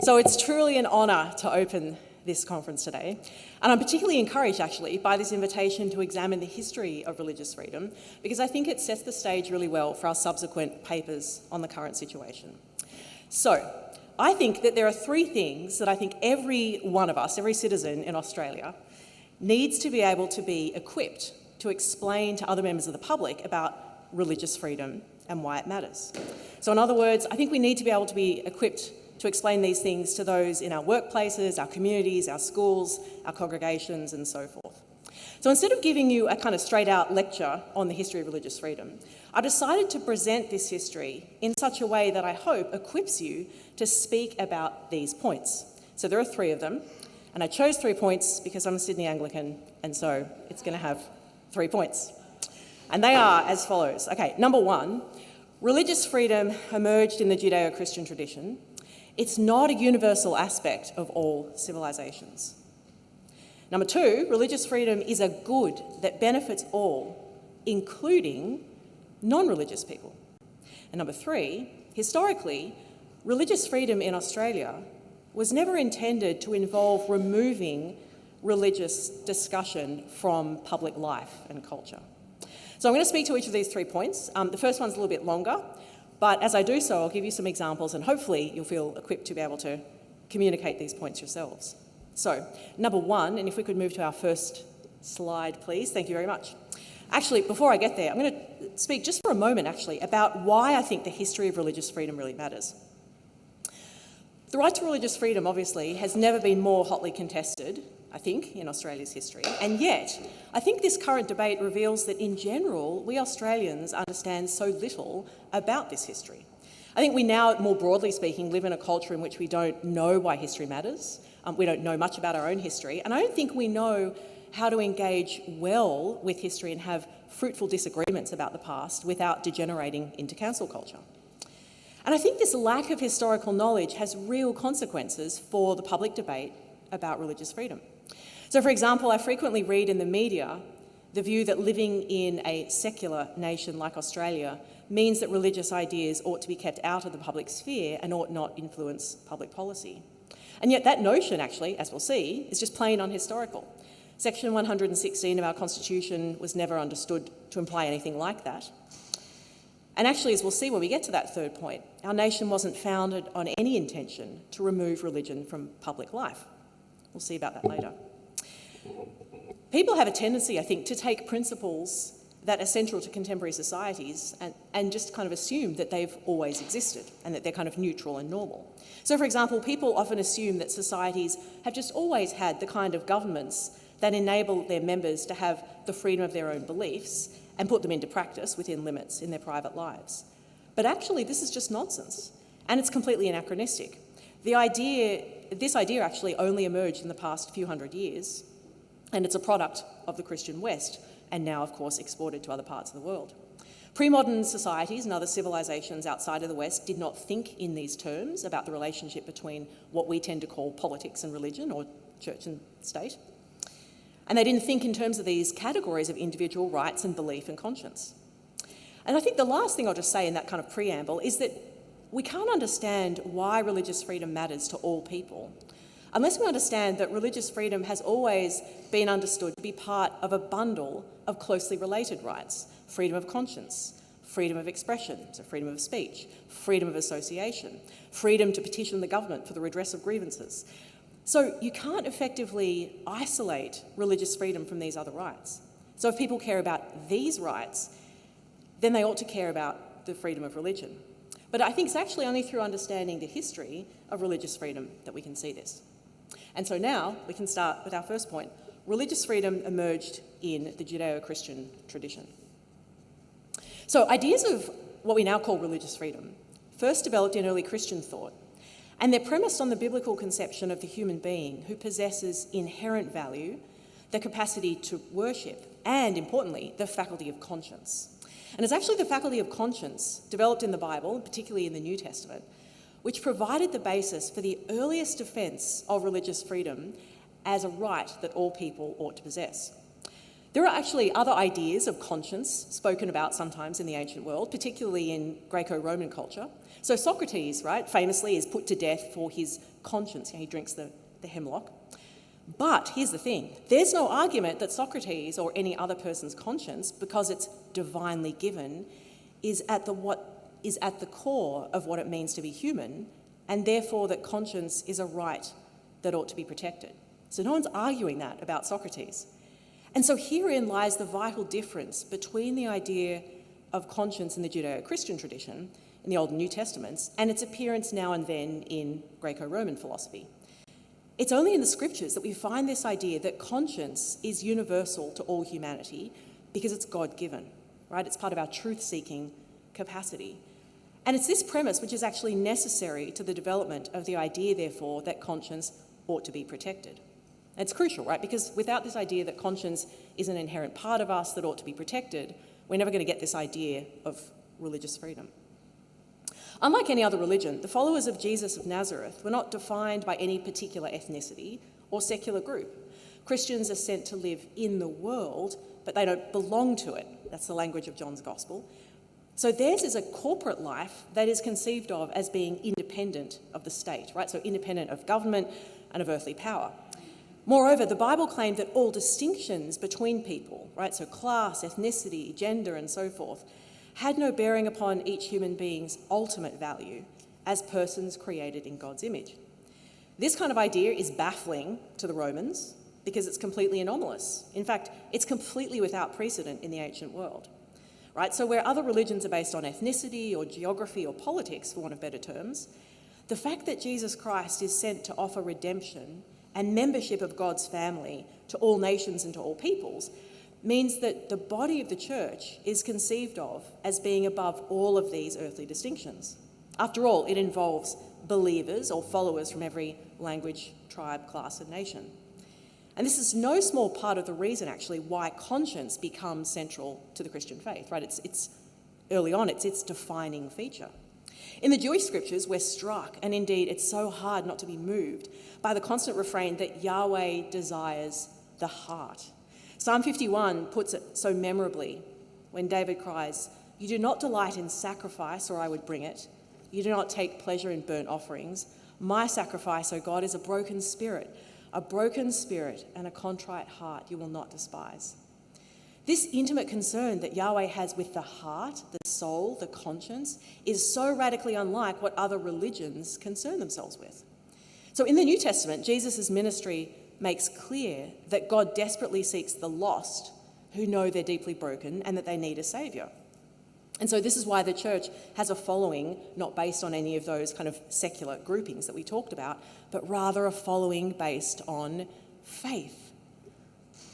So it's truly an honour to open this conference today, and I'm particularly encouraged actually by this invitation to examine the history of religious freedom, because I think it sets the stage really well for our subsequent papers on the current situation. So I think that there are three things that I think every one of us, every citizen in Australia, needs to be able to be equipped to explain to other members of the public about religious freedom and why it matters. So in other words, I think we need to be able to be equipped to explain these things to those in our workplaces, our communities, our schools, our congregations, and so forth. So instead of giving you a kind of straight-out lecture on the history of religious freedom, I decided to present this history in such a way that I hope equips you to speak about these points. So there are three of them, and I chose 3 points because I'm a Sydney Anglican, and so it's going to have 3 points. And they are as follows. Okay, number one, religious freedom emerged in the Judeo-Christian tradition. It's not a universal aspect of all civilizations. Number two, religious freedom is a good that benefits all, including non-religious people. And number three, historically, religious freedom in Australia was never intended to involve removing religious discussion from public life and culture. So I'm going to speak to each of these 3 points. The first one's a little bit longer, but as I do so, I'll give you some examples and hopefully you'll feel equipped to be able to communicate these points yourselves. So, number one, and if we could move to our first slide, please. Thank you very much. Actually, before I get there, I'm going to speak just for a moment, actually, about why I think the history of religious freedom really matters. The right to religious freedom, obviously, has never been more hotly contested, I think, in Australia's history. And yet, I think this current debate reveals that, in general, we Australians understand so little about this history. I think we now, more broadly speaking, live in a culture in which we don't know why history matters. We don't know much about our own history. And I don't think we know how to engage well with history and have fruitful disagreements about the past without degenerating into cancel culture. And I think this lack of historical knowledge has real consequences for the public debate about religious freedom. So, for example, I frequently read in the media the view that living in a secular nation like Australia means that religious ideas ought to be kept out of the public sphere and ought not influence public policy. And yet that notion, actually, as we'll see, is just plain unhistorical. Section 116 of our Constitution was never understood to imply anything like that. And actually, as we'll see when we get to that third point, our nation wasn't founded on any intention to remove religion from public life. We'll see about that later. People have a tendency, I think, to take principles that are central to contemporary societies and just kind of assume that they've always existed and that they're kind of neutral and normal. So, for example, people often assume that societies have just always had the kind of governments that enable their members to have the freedom of their own beliefs and put them into practice within limits in their private lives. But actually, this is just nonsense, and it's completely anachronistic. This idea actually only emerged in the past few hundred years, and it's a product of the Christian West, and now, of course, exported to other parts of the world. Pre-modern societies and other civilizations outside of the West did not think in these terms about the relationship between what we tend to call politics and religion, or church and state. And they didn't think in terms of these categories of individual rights and belief and conscience. And I think the last thing I'll just say in that kind of preamble is that we can't understand why religious freedom matters to all people unless we understand that religious freedom has always been understood to be part of a bundle of closely related rights: freedom of conscience, freedom of expression, so freedom of speech, freedom of association, freedom to petition the government for the redress of grievances. So you can't effectively isolate religious freedom from these other rights. So if people care about these rights, then they ought to care about the freedom of religion. But I think it's actually only through understanding the history of religious freedom that we can see this. And so now we can start with our first point. Religious freedom emerged in the Judeo-Christian tradition. So ideas of what we now call religious freedom first developed in early Christian thought, and they're premised on the biblical conception of the human being who possesses inherent value, the capacity to worship, and, importantly, the faculty of conscience. And it's actually the faculty of conscience developed in the Bible, particularly in the New Testament, which provided the basis for the earliest defence of religious freedom as a right that all people ought to possess. There are actually other ideas of conscience spoken about sometimes in the ancient world, particularly in Greco-Roman culture. So Socrates, right, famously is put to death for his conscience. He drinks the hemlock. But here's the thing. There's no argument that Socrates or any other person's conscience, because it's divinely given, is at the core of what it means to be human, and therefore that conscience is a right that ought to be protected. So no one's arguing that about Socrates. And so herein lies the vital difference between the idea of conscience in the Judeo-Christian tradition, in the Old and New Testaments, and its appearance now and then in Greco-Roman philosophy. It's only in the scriptures that we find this idea that conscience is universal to all humanity because it's God-given, right? It's part of our truth-seeking capacity. And it's this premise which is actually necessary to the development of the idea, therefore, that conscience ought to be protected. And it's crucial, right? Because without this idea that conscience is an inherent part of us that ought to be protected, we're never going to get this idea of religious freedom. Unlike any other religion, the followers of Jesus of Nazareth were not defined by any particular ethnicity or secular group. Christians are sent to live in the world, but they don't belong to it. That's the language of John's Gospel. So theirs is a corporate life that is conceived of as being independent of the state, right? So independent of government and of earthly power. Moreover, the Bible claimed that all distinctions between people, right, so class, ethnicity, gender, and so forth, had no bearing upon each human being's ultimate value as persons created in God's image. This kind of idea is baffling to the Romans because it's completely anomalous. In fact, it's completely without precedent in the ancient world, right? So where other religions are based on ethnicity or geography or politics, for want of better terms, the fact that Jesus Christ is sent to offer redemption and membership of God's family to all nations and to all peoples means that the body of the church is conceived of as being above all of these earthly distinctions. After all, it involves believers or followers from every language, tribe, class, and nation. And this is no small part of the reason, actually, why conscience becomes central to the Christian faith, right? It's early on, it's its defining feature. In the Jewish scriptures, we're struck, and indeed it's so hard not to be moved, by the constant refrain that Yahweh desires the heart. Psalm 51 puts it so memorably when David cries, "You do not delight in sacrifice, or I would bring it. You do not take pleasure in burnt offerings. My sacrifice, O God, is a broken spirit and a contrite heart you will not despise." This intimate concern that Yahweh has with the heart, the soul, the conscience, is so radically unlike what other religions concern themselves with. So in the New Testament, Jesus' ministry makes clear that God desperately seeks the lost who know they're deeply broken and that they need a saviour. And so this is why the church has a following not based on any of those kind of secular groupings that we talked about, but rather a following based on faith.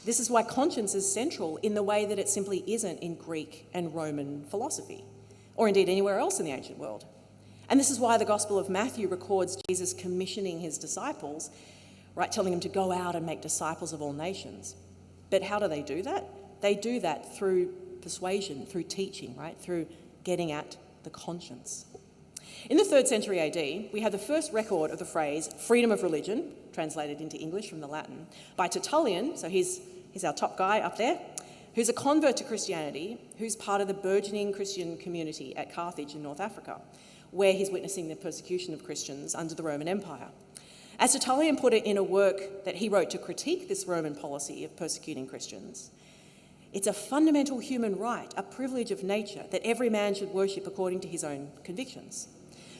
This is why conscience is central in the way that it simply isn't in Greek and Roman philosophy, or indeed anywhere else in the ancient world. And this is why the Gospel of Matthew records Jesus commissioning his disciples, right, telling them to go out and make disciples of all nations. But how do they do that? They do that through persuasion, through teaching, right, through getting at the conscience. In the 3rd century AD, we have the first record of the phrase freedom of religion, translated into English from the Latin, by Tertullian, so he's our top guy up there, who's a convert to Christianity, who's part of the burgeoning Christian community at Carthage in North Africa, where he's witnessing the persecution of Christians under the Roman Empire. As Tertullian put it in a work that he wrote to critique this Roman policy of persecuting Christians, it's a fundamental human right, a privilege of nature, that every man should worship according to his own convictions.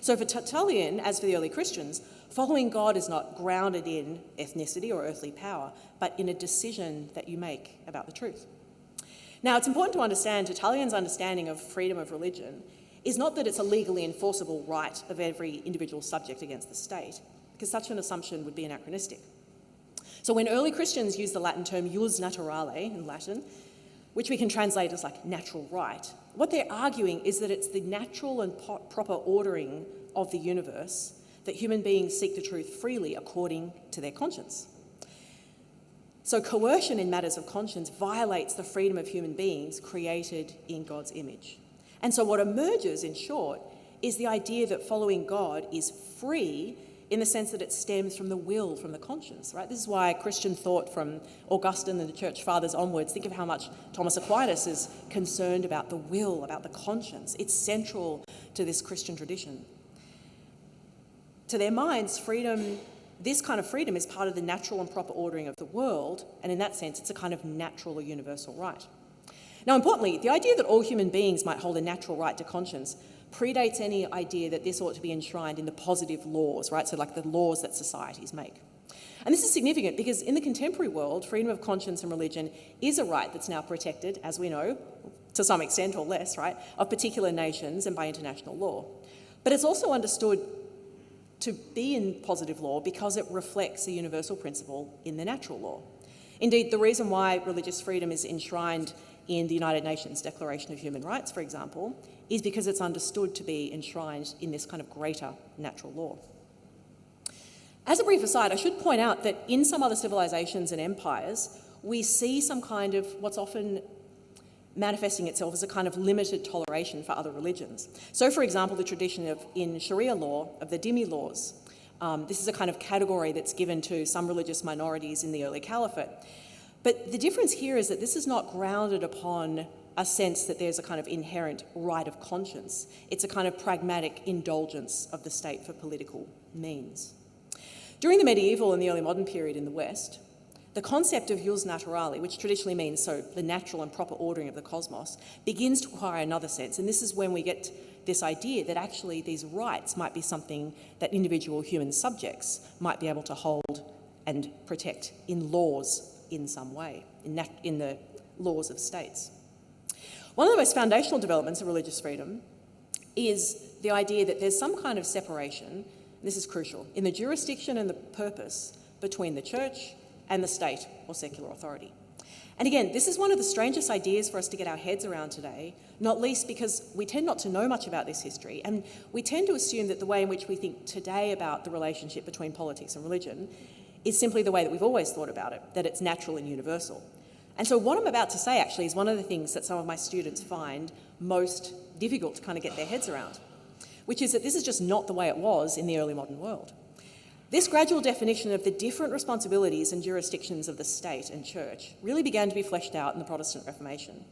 So for Tertullian, as for the early Christians, following God is not grounded in ethnicity or earthly power, but in a decision that you make about the truth. Now, it's important to understand Tertullian's understanding of freedom of religion is not that it's a legally enforceable right of every individual subject against the state, because such an assumption would be anachronistic. So when early Christians use the Latin term jus naturale in Latin, which we can translate as like natural right, what they're arguing is that it's the natural and proper ordering of the universe that human beings seek the truth freely according to their conscience. So coercion in matters of conscience violates the freedom of human beings created in God's image. And so what emerges, in short, is the idea that following God is free in the sense that it stems from the will, from the conscience, right? This is why Christian thought from Augustine and the Church Fathers onwards, think of how much Thomas Aquinas is concerned about the will, about the conscience. It's central to this Christian tradition. To their minds, freedom, this kind of freedom is part of the natural and proper ordering of the world, and in that sense, it's a kind of natural or universal right. Now, importantly, the idea that all human beings might hold a natural right to conscience predates any idea that this ought to be enshrined in the positive laws, right? So like the laws that societies make. And this is significant because in the contemporary world, freedom of conscience and religion is a right that's now protected, as we know, to some extent or less, right, of particular nations and by international law. But it's also understood to be in positive law because it reflects a universal principle in the natural law. Indeed, the reason why religious freedom is enshrined in the United Nations Declaration of Human Rights, for example, is because it's understood to be enshrined in this kind of greater natural law. As a brief aside, I should point out that in some other civilizations and empires, we see some kind of what's often manifesting itself as a kind of limited toleration for other religions. So, for example, the tradition of, in Sharia law, of the dhimmi laws. This is a kind of category that's given to some religious minorities in the early caliphate. But the difference here is that this is not grounded upon a sense that there's a kind of inherent right of conscience. It's a kind of pragmatic indulgence of the state for political means. During the medieval and the early modern period in the West, the concept of jus naturale, which traditionally means the natural and proper ordering of the cosmos, begins to acquire another sense. And this is when we get this idea that actually these rights might be something that individual human subjects might be able to hold and protect in laws in some way, in the laws of states. One of the most foundational developments of religious freedom is the idea that there's some kind of separation, and this is crucial, in the jurisdiction and the purpose between the church and the state or secular authority. And again, this is one of the strangest ideas for us to get our heads around today, not least because we tend not to know much about this history, and we tend to assume that the way in which we think today about the relationship between politics and religion is simply the way that we've always thought about it, that it's natural and universal. And so what I'm about to say actually is one of the things that some of my students find most difficult to kind of get their heads around, which is that this is just not the way it was in the early modern world. This gradual definition of the different responsibilities and jurisdictions of the state and church really began to be fleshed out in the Protestant Reformation,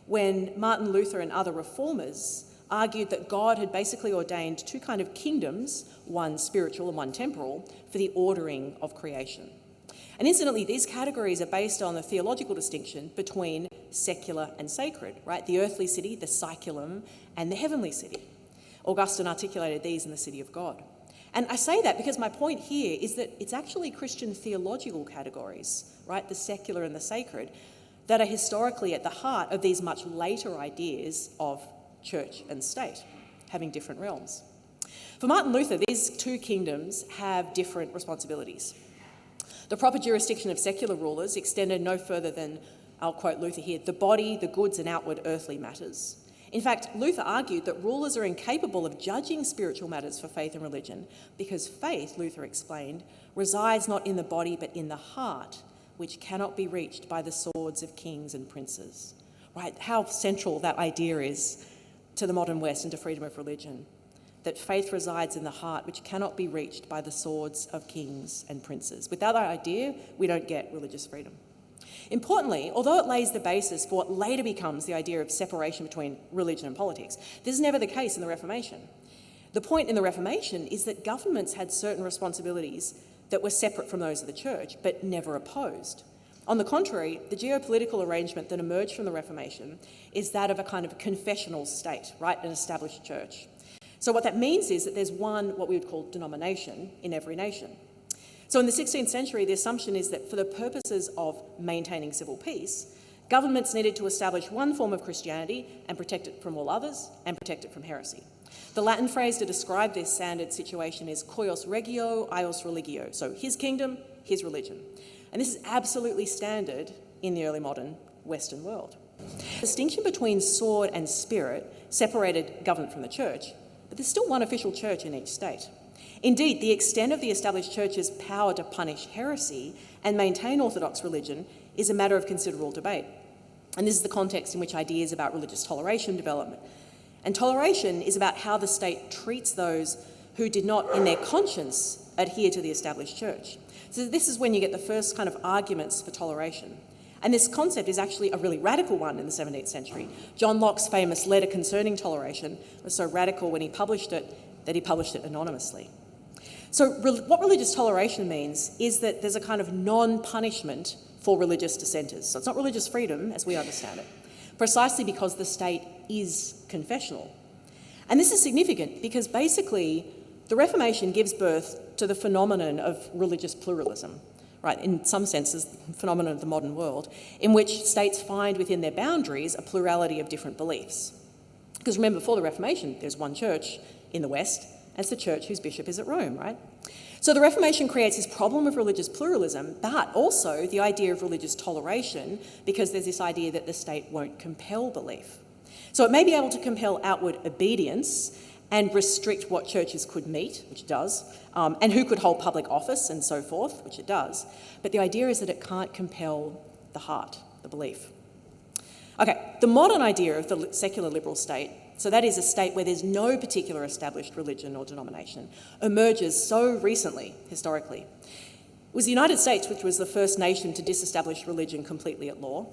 when Martin Luther and other reformers argued that God had basically ordained two kind of kingdoms, one spiritual and one temporal, for the ordering of creation. And incidentally, these categories are based on the theological distinction between secular and sacred, right? The earthly city, the saeculum, and the heavenly city. Augustine articulated these in the City of God. And I say that because my point here is that it's actually Christian theological categories, right, the secular and the sacred, that are historically at the heart of these much later ideas of church and state, having different realms. For Martin Luther, these two kingdoms have different responsibilities. The proper jurisdiction of secular rulers extended no further than, I'll quote Luther here, the body, the goods and outward earthly matters. In fact, Luther argued that rulers are incapable of judging spiritual matters for faith and religion because faith, Luther explained, resides not in the body but in the heart, which cannot be reached by the swords of kings and princes. Right? How central that idea is to the modern West and to freedom of religion, that faith resides in the heart, which cannot be reached by the swords of kings and princes. Without that idea, we don't get religious freedom. Importantly, although it lays the basis for what later becomes the idea of separation between religion and politics, this is never the case in the Reformation. The point in the Reformation is that governments had certain responsibilities that were separate from those of the church, but never opposed. On the contrary, the geopolitical arrangement that emerged from the Reformation is that of a kind of confessional state, right, an established church. So what that means is that there's one, what we would call denomination, in every nation. So in the 16th century, the assumption is that for the purposes of maintaining civil peace, governments needed to establish one form of Christianity and protect it from all others and protect it from heresy. The Latin phrase to describe this standard situation is cuius regio, eius religio, so his kingdom, his religion. And this is absolutely standard in the early modern Western world. The distinction between sword and spirit separated government from the church, but there's still one official church in each state. Indeed, the extent of the established church's power to punish heresy and maintain orthodox religion is a matter of considerable debate. And this is the context in which ideas about religious toleration develop. And toleration is about how the state treats those who did not, in their conscience, adhere to the established church. So this is when you get the first kind of arguments for toleration. And this concept is actually a really radical one in the 17th century. John Locke's famous letter concerning toleration was so radical when he published it that he published it anonymously. So what religious toleration means is that there's a kind of non-punishment for religious dissenters. So it's not religious freedom as we understand it, precisely because the state is confessional. And this is significant because basically the Reformation gives birth to the phenomenon of religious pluralism, right, in some senses, the phenomenon of the modern world, in which states find within their boundaries a plurality of different beliefs. Because remember, before the Reformation, there's one church in the West, and it's the church whose bishop is at Rome, right? So the Reformation creates this problem of religious pluralism, but also the idea of religious toleration, because there's this idea that the state won't compel belief. So it may be able to compel outward obedience and restrict what churches could meet, which it does, and who could hold public office and so forth, which it does. But the idea is that it can't compel the heart, the belief. Okay, the modern idea of the secular liberal state, so that is a state where there's no particular established religion or denomination, emerges so recently, historically. It was the United States which was the first nation to disestablish religion completely at law.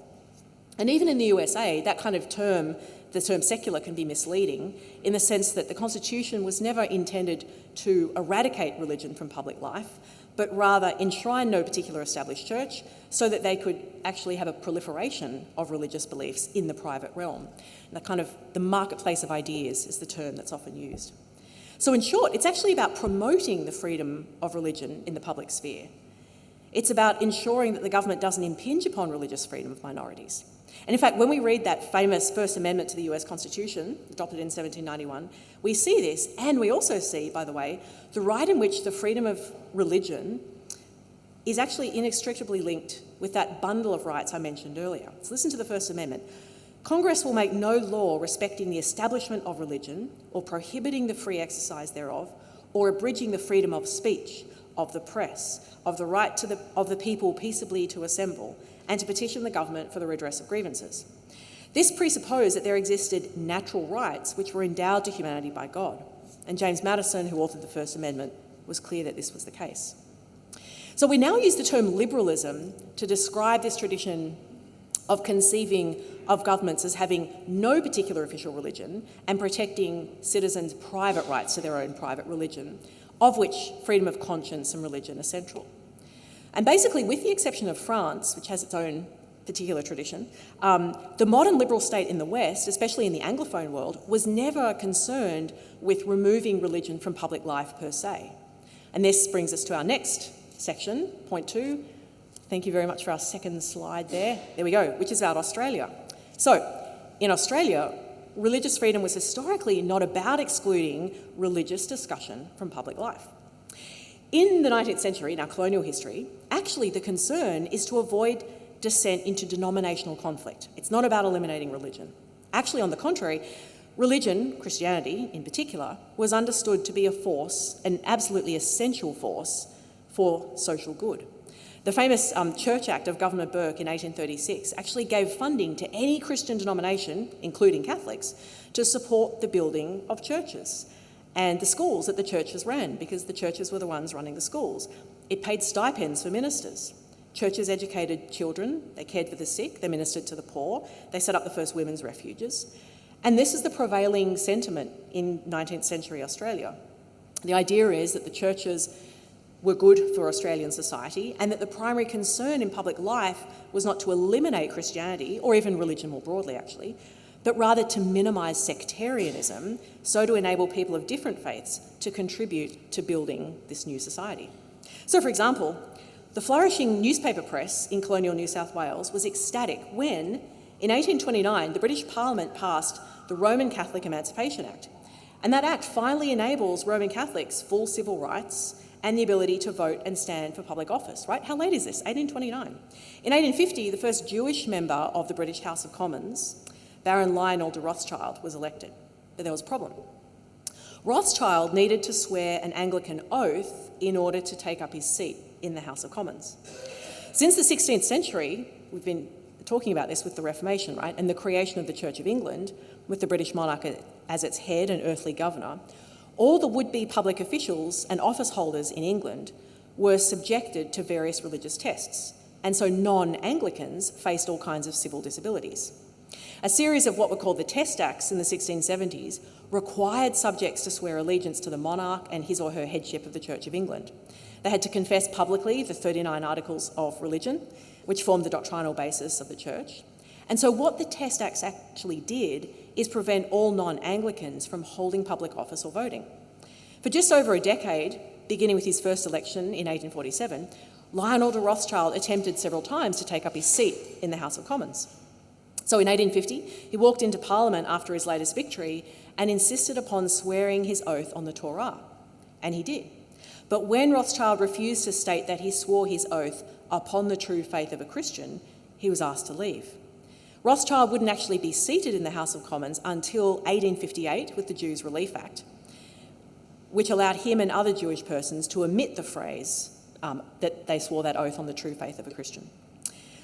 And even in the USA, that kind of term, the term secular, can be misleading in the sense that the Constitution was never intended to eradicate religion from public life, but rather enshrine no particular established church so that they could actually have a proliferation of religious beliefs in the private realm. And the marketplace of ideas is the term that's often used. So in short, it's actually about promoting the freedom of religion in the public sphere. It's about ensuring that the government doesn't impinge upon religious freedom of minorities. And in fact, when we read that famous First Amendment to the US Constitution, adopted in 1791, we see this, and we also see, by the way, the right in which the freedom of religion is actually inextricably linked with that bundle of rights I mentioned earlier. So listen to the First Amendment. Congress will make no law respecting the establishment of religion or prohibiting the free exercise thereof or abridging the freedom of speech, of the press, of the right of the people peaceably to assemble and to petition the government for the redress of grievances. This presupposed that there existed natural rights which were endowed to humanity by God. And James Madison, who authored the First Amendment, was clear that this was the case. So we now use the term liberalism to describe this tradition of conceiving of governments as having no particular official religion and protecting citizens' private rights to their own private religion, of which freedom of conscience and religion are central. And basically, with the exception of France, which has its own particular tradition, the modern liberal state in the West, especially in the Anglophone world, was never concerned with removing religion from public life per se. And this brings us to our next section, point 2. Thank you very much for our second slide there. There we go, which is about Australia. So, in Australia, religious freedom was historically not about excluding religious discussion from public life. In the 19th century, in our colonial history, actually the concern is to avoid descent into denominational conflict. It's not about eliminating religion. Actually, on the contrary, religion, Christianity in particular, was understood to be a force, an absolutely essential force for social good. The famous Church Act of Governor Burke in 1836 actually gave funding to any Christian denomination, including Catholics, to support the building of churches and the schools that the churches ran, because the churches were the ones running the schools. It paid stipends for ministers. Churches educated children, they cared for the sick, they ministered to the poor, they set up the first women's refuges. And this is the prevailing sentiment in 19th century Australia. The idea is that the churches were good for Australian society and that the primary concern in public life was not to eliminate Christianity, or even religion more broadly actually, but rather to minimise sectarianism, so to enable people of different faiths to contribute to building this new society. So, for example, the flourishing newspaper press in colonial New South Wales was ecstatic when, in 1829, the British Parliament passed the Roman Catholic Emancipation Act. And that act finally enables Roman Catholics full civil rights and the ability to vote and stand for public office, right? How late is this? 1829. In 1850, the first Jewish member of the British House of Commons, Baron Lionel de Rothschild, was elected. But there was a problem. Rothschild needed to swear an Anglican oath in order to take up his seat in the House of Commons. Since the 16th century, we've been talking about this with the Reformation, right, and the creation of the Church of England, with the British monarch as its head and earthly governor, all the would-be public officials and office holders in England were subjected to various religious tests, and so non-Anglicans faced all kinds of civil disabilities. A series of what were called the Test Acts in the 1670s required subjects to swear allegiance to the monarch and his or her headship of the Church of England. They had to confess publicly the 39 Articles of Religion, which formed the doctrinal basis of the Church. And so what the Test Acts actually did is prevent all non-Anglicans from holding public office or voting. For just over a decade, beginning with his first election in 1847, Lionel de Rothschild attempted several times to take up his seat in the House of Commons. So in 1850, he walked into Parliament after his latest victory and insisted upon swearing his oath on the Torah, and he did. But when Rothschild refused to state that he swore his oath upon the true faith of a Christian, he was asked to leave. Rothschild wouldn't actually be seated in the House of Commons until 1858 with the Jews Relief Act, which allowed him and other Jewish persons to omit the phrase that they swore that oath on the true faith of a Christian.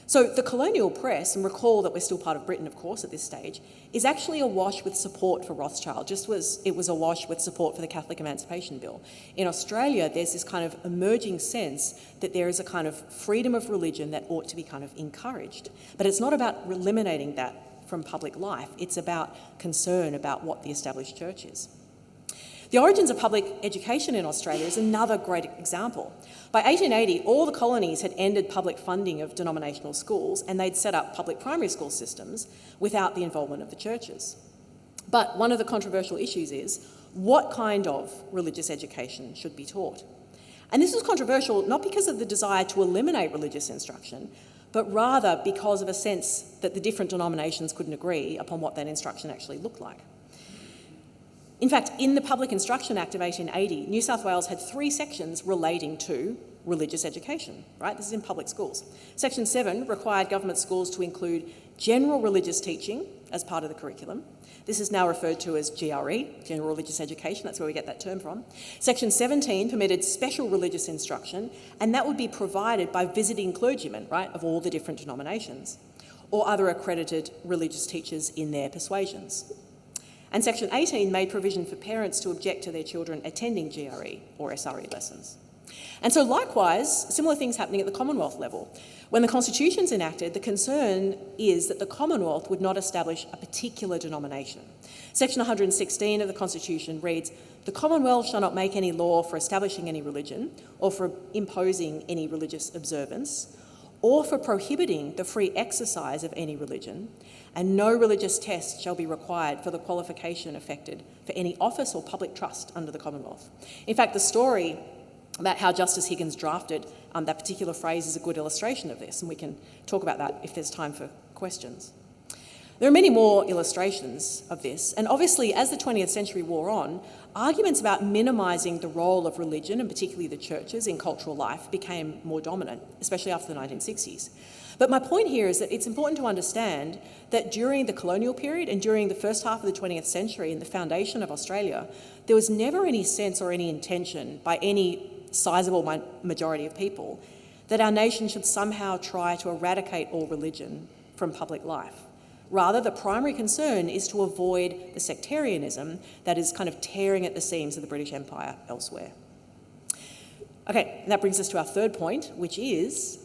So the colonial press, and recall that we're still part of Britain, of course, at this stage, is actually awash with support for Rothschild, just as it was awash with support for the Catholic Emancipation Bill. In Australia, there's this kind of emerging sense that there is a kind of freedom of religion that ought to be kind of encouraged. But it's not about eliminating that from public life. It's about concern about what the established church is. The origins of public education in Australia is another great example. By 1880, all the colonies had ended public funding of denominational schools and they'd set up public primary school systems without the involvement of the churches. But one of the controversial issues is what kind of religious education should be taught? And this was controversial not because of the desire to eliminate religious instruction, but rather because of a sense that the different denominations couldn't agree upon what that instruction actually looked like. In fact, in the Public Instruction Act of 1880, New South Wales had 3 sections relating to religious education, right? This is in public schools. Section 7 required government schools to include general religious teaching as part of the curriculum. This is now referred to as GRE, General Religious Education, that's where we get that term from. Section 17 permitted special religious instruction, and that would be provided by visiting clergymen, right, of all the different denominations, or other accredited religious teachers in their persuasions. And Section 18 made provision for parents to object to their children attending GRE or SRE lessons. And so likewise, similar things happening at the Commonwealth level. When the Constitution's enacted, the concern is that the Commonwealth would not establish a particular denomination. Section 116 of the Constitution reads, "The Commonwealth shall not make any law for establishing any religion or for imposing any religious observance or for prohibiting the free exercise of any religion, and no religious test shall be required for the qualification effected for any office or public trust under the Commonwealth." In fact, the story about how Justice Higgins drafted that particular phrase is a good illustration of this, and we can talk about that if there's time for questions. There are many more illustrations of this, and obviously as the 20th century wore on, arguments about minimising the role of religion, and particularly the churches, in cultural life became more dominant, especially after the 1960s. But my point here is that it's important to understand that during the colonial period and during the first half of the 20th century and the foundation of Australia, there was never any sense or any intention by any sizable majority of people that our nation should somehow try to eradicate all religion from public life. Rather, the primary concern is to avoid the sectarianism that is kind of tearing at the seams of the British Empire elsewhere. Okay, and that brings us to our third point, which is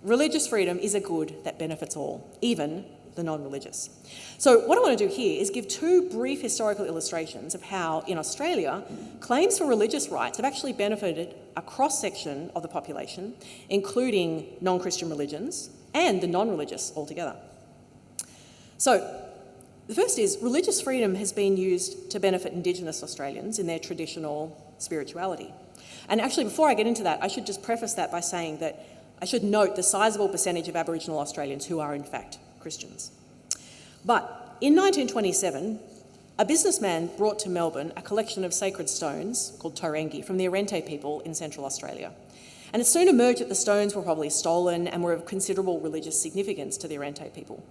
religious freedom is a good that benefits all, even the non-religious. So what I want to do here is give 2 brief historical illustrations of how, in Australia, claims for religious rights have actually benefited a cross-section of the population, including non-Christian religions and the non-religious altogether. So the first is religious freedom has been used to benefit Indigenous Australians in their traditional spirituality. And actually, before I get into that, I should just preface that by saying that I should note the sizable percentage of Aboriginal Australians who are in fact Christians. But in 1927, a businessman brought to Melbourne a collection of sacred stones called Torangi from the Arrente people in Central Australia. And it soon emerged that the stones were probably stolen and were of considerable religious significance to the Arrente people.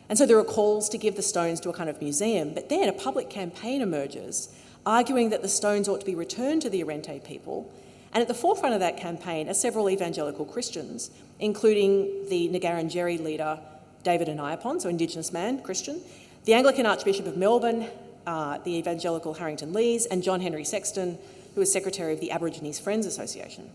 And so there were calls to give the stones to a kind of museum, but then a public campaign emerges arguing that the stones ought to be returned to the Arrente people. And at the forefront of that campaign are several evangelical Christians, including the Ngarrindjeri leader David Anayapon, so Indigenous man, Christian, the Anglican Archbishop of Melbourne, the evangelical Harrington Lees, and John Henry Sexton, who was secretary of the Aborigines Friends Association.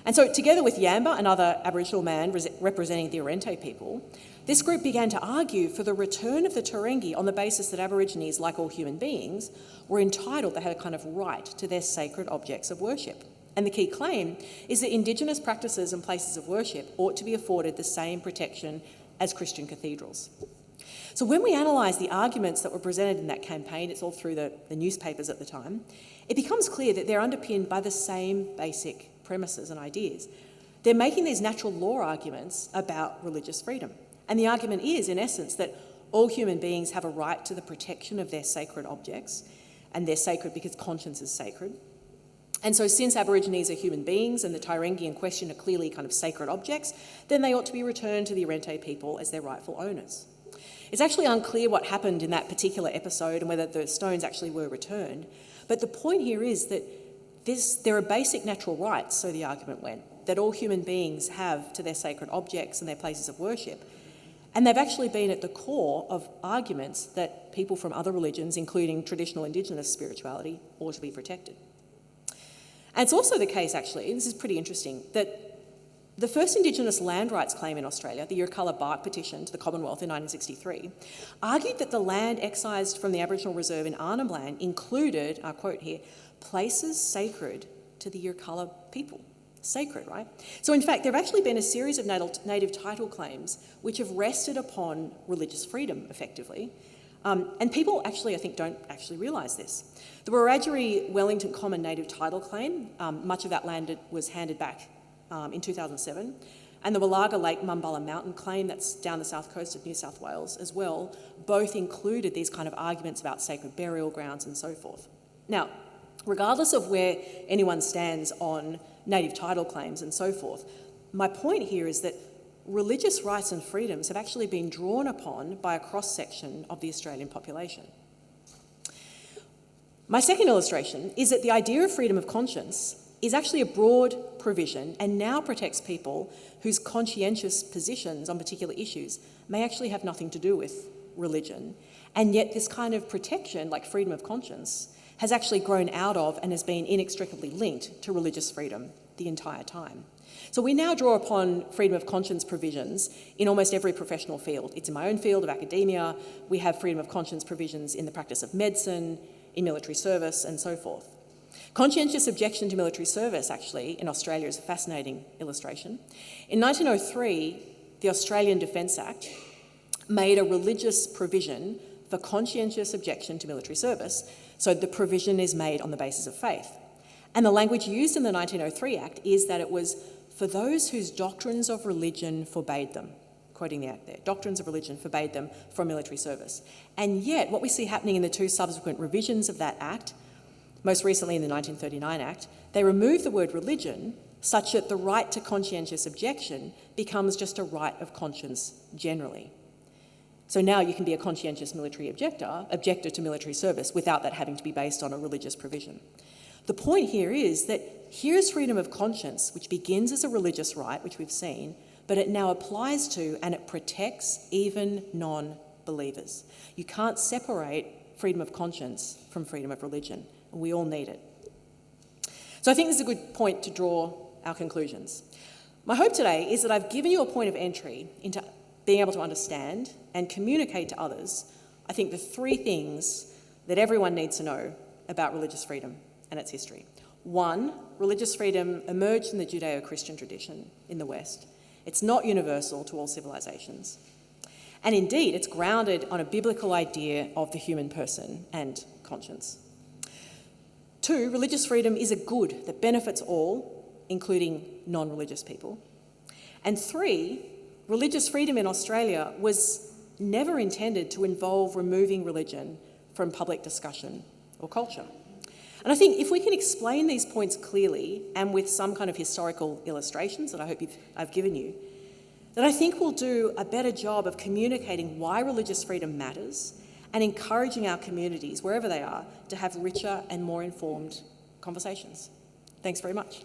And so together with Yamba, another Aboriginal man representing the Arrente people, this group began to argue for the return of the Tarangi on the basis that Aborigines, like all human beings, were entitled, they had a kind of right to their sacred objects of worship. And the key claim is that Indigenous practices and places of worship ought to be afforded the same protection as Christian cathedrals. So when we analyse the arguments that were presented in that campaign, it's all through the newspapers at the time, it becomes clear that they're underpinned by the same basic premises and ideas. They're making these natural law arguments about religious freedom. And the argument is, in essence, that all human beings have a right to the protection of their sacred objects, and they're sacred because conscience is sacred. And so since Aborigines are human beings and the Tarangi in question are clearly kind of sacred objects, then they ought to be returned to the Arrente people as their rightful owners. It's actually unclear what happened in that particular episode and whether the stones actually were returned, but the point here is that there are basic natural rights, so the argument went, that all human beings have to their sacred objects and their places of worship. And they've actually been at the core of arguments that people from other religions, including traditional Indigenous spirituality, ought to be protected. And it's also the case, actually, and this is pretty interesting, that the first Indigenous land rights claim in Australia, the Yirrkala Bark Petition to the Commonwealth in 1963, argued that the land excised from the Aboriginal Reserve in Arnhem Land included, I quote here, places sacred to the Yirrkala people. Sacred, right? So in fact, there have actually been a series of native title claims which have rested upon religious freedom, effectively. And people actually, I think, don't actually realise this. The Wiradjuri Wellington Common native title claim, much of that land was handed back in 2007, and the Wallaga Lake Mumbulla Mountain claim, that's down the south coast of New South Wales as well, both included these kind of arguments about sacred burial grounds and so forth. Now, regardless of where anyone stands on native title claims and so forth, my point here is that religious rights and freedoms have actually been drawn upon by a cross-section of the Australian population. My second illustration is that the idea of freedom of conscience is actually a broad provision and now protects people whose conscientious positions on particular issues may actually have nothing to do with religion. And yet this kind of protection, like freedom of conscience, has actually grown out of and has been inextricably linked to religious freedom the entire time. So we now draw upon freedom of conscience provisions in almost every professional field. It's in my own field of academia. We have freedom of conscience provisions in the practice of medicine, in military service, and so forth. Conscientious objection to military service, actually, in Australia is a fascinating illustration. In 1903, the Australian Defence Act made a religious provision for conscientious objection to military service, so the provision is made on the basis of faith. And the language used in the 1903 Act is that it was for those whose doctrines of religion forbade them, quoting the Act there, doctrines of religion forbade them from military service. And yet, what we see happening in the two subsequent revisions of that Act, most recently in the 1939 Act, they remove the word religion such that the right to conscientious objection becomes just a right of conscience generally. So now you can be a conscientious military objector to military service without that having to be based on a religious provision. The point here is that here's freedom of conscience, which begins as a religious right, which we've seen, but it now applies to and it protects even non-believers. You can't separate freedom of conscience from freedom of religion, and we all need it. So I think this is a good point to draw our conclusions. My hope today is that I've given you a point of entry into being able to understand and communicate to others, I think, the three things that everyone needs to know about religious freedom and its history. One, religious freedom emerged in the Judeo-Christian tradition in the West. It's not universal to all civilizations. And indeed, it's grounded on a biblical idea of the human person and conscience. Two, religious freedom is a good that benefits all, including non-religious people. And three, religious freedom in Australia was never intended to involve removing religion from public discussion or culture. And I think if we can explain these points clearly and with some kind of historical illustrations that I hope I've given you, then I think we'll do a better job of communicating why religious freedom matters and encouraging our communities, wherever they are, to have richer and more informed conversations. Thanks very much.